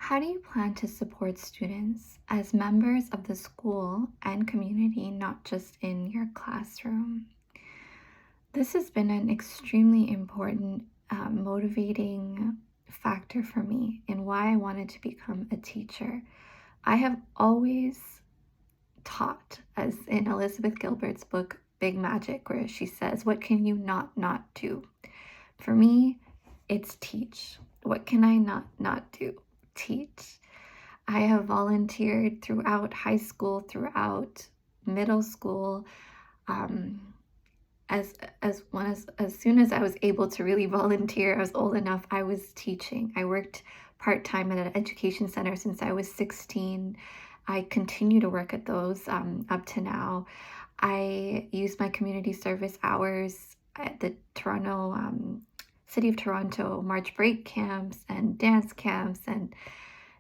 How do you plan to support students as members of the school and community, not just in your classroom? This has been an extremely important, motivating factor for me in why I wanted to become a teacher. I have always taught, as in Elizabeth Gilbert's book, Big Magic, where she says, "What can you not do?" For me, it's teach. What can I not do? Teach. I have volunteered throughout high school, throughout middle school, um, as soon as I was able to really volunteer, I was old enough, I was teaching. I worked part-time at an education center since I was 16. I continue to work at those up to now. I use my community service hours at the Toronto City of Toronto March break camps and dance camps and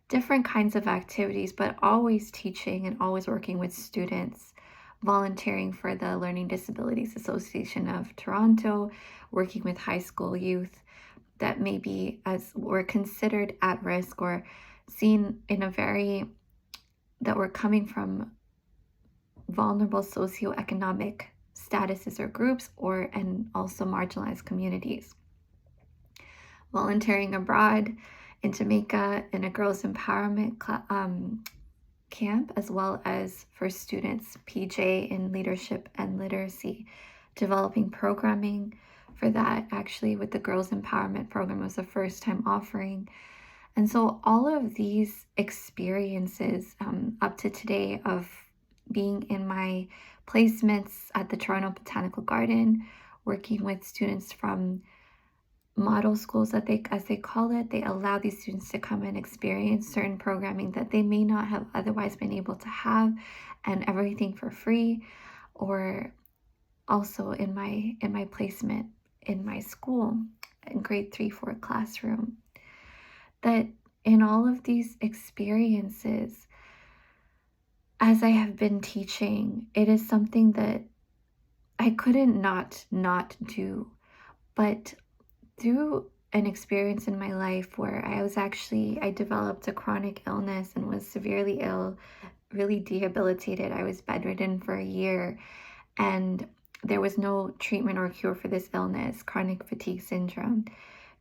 different kinds of activities, but always teaching and always working with students, volunteering for the Learning Disabilities Association of Toronto, working with high school youth that maybe as were considered at risk or seen in a very that were coming from vulnerable socioeconomic statuses or groups or and also marginalized communities. Volunteering abroad in Jamaica in a girls empowerment camp, as well as for students, PJ in leadership and literacy, developing programming for that. Actually, with the Girls Empowerment Program, was the first time offering. And so, all of these experiences up to today of being in my placements at the Toronto Botanical Garden, working with students from model schools that they as they call it, they allow these students to come and experience certain programming that they may not have otherwise been able to have, and everything for free. Or also in my placement in my school in grade 3 4 classroom, that in all of these experiences, as I have been teaching, it is something that I couldn't not do. But through an experience in my life where I developed a chronic illness and was severely ill, really debilitated. I was bedridden for a year, and there was no treatment or cure for this illness, chronic fatigue syndrome.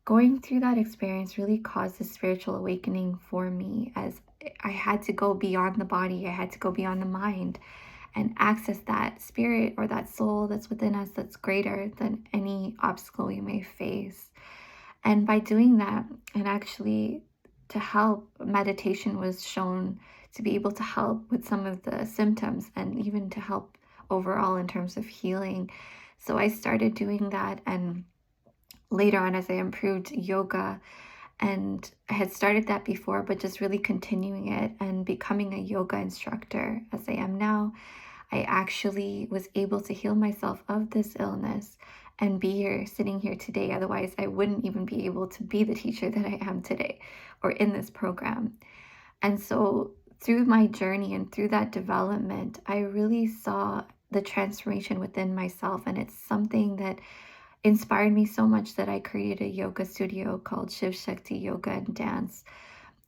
Going through that experience really caused a spiritual awakening for me, as I had to go beyond the body, I had to go beyond the mind and access that spirit or that soul that's within us that's greater than any obstacle we may face. And by doing that, and actually to help, meditation was shown to be able to help with some of the symptoms and even to help overall in terms of healing. So I started doing that, and later on, as I improved yoga, and I had started that before, but just really continuing it and becoming a yoga instructor as I am now, I actually was able to heal myself of this illness and be here, sitting here today. Otherwise, I wouldn't even be able to be the teacher that I am today or in this program. And so, through my journey and through that development, I really saw the transformation within myself. And it's something that inspired me so much that I created a yoga studio called Shiv Shakti Yoga and Dance,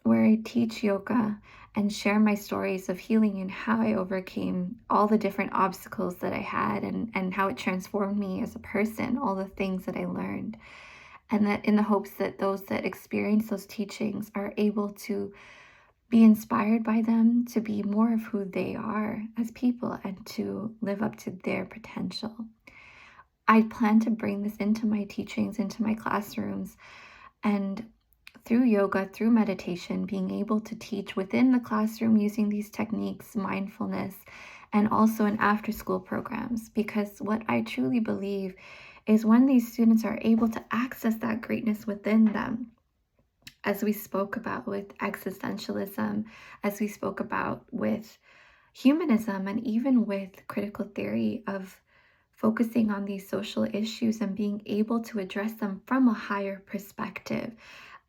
where I teach yoga and share my stories of healing and how I overcame all the different obstacles that I had, and how it transformed me as a person, all the things that I learned. And that in the hopes that those that experience those teachings are able to be inspired by them to be more of who they are as people and to live up to their potential. I plan to bring this into my teachings, into my classrooms, and through yoga, through meditation, being able to teach within the classroom using these techniques, mindfulness, and also in after school programs. Because what I truly believe is when these students are able to access that greatness within them, as we spoke about with existentialism, as we spoke about with humanism, and even with critical theory of focusing on these social issues and being able to address them from a higher perspective,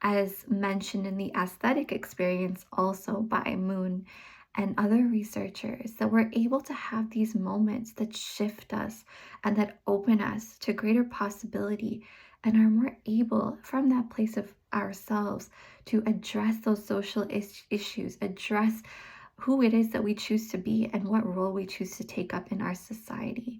as mentioned in the aesthetic experience also by Moon and other researchers, that we're able to have these moments that shift us and that open us to greater possibility and are more able from that place of ourselves to address those social issues, address who it is that we choose to be and what role we choose to take up in our society.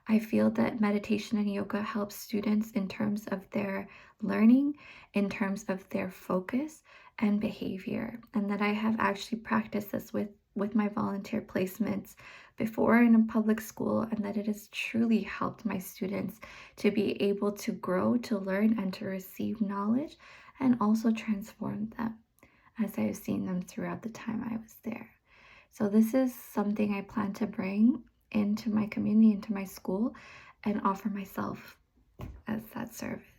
I feel that meditation and yoga helps students in terms of their learning, in terms of their focus and behavior, and that I have actually practiced this with my volunteer placements before in a public school, and that it has truly helped my students to be able to grow, to learn, and to receive knowledge, and also transform them as I have seen them throughout the time I was there. So, this is something I plan to bring into my community, into my school, and offer myself as that service.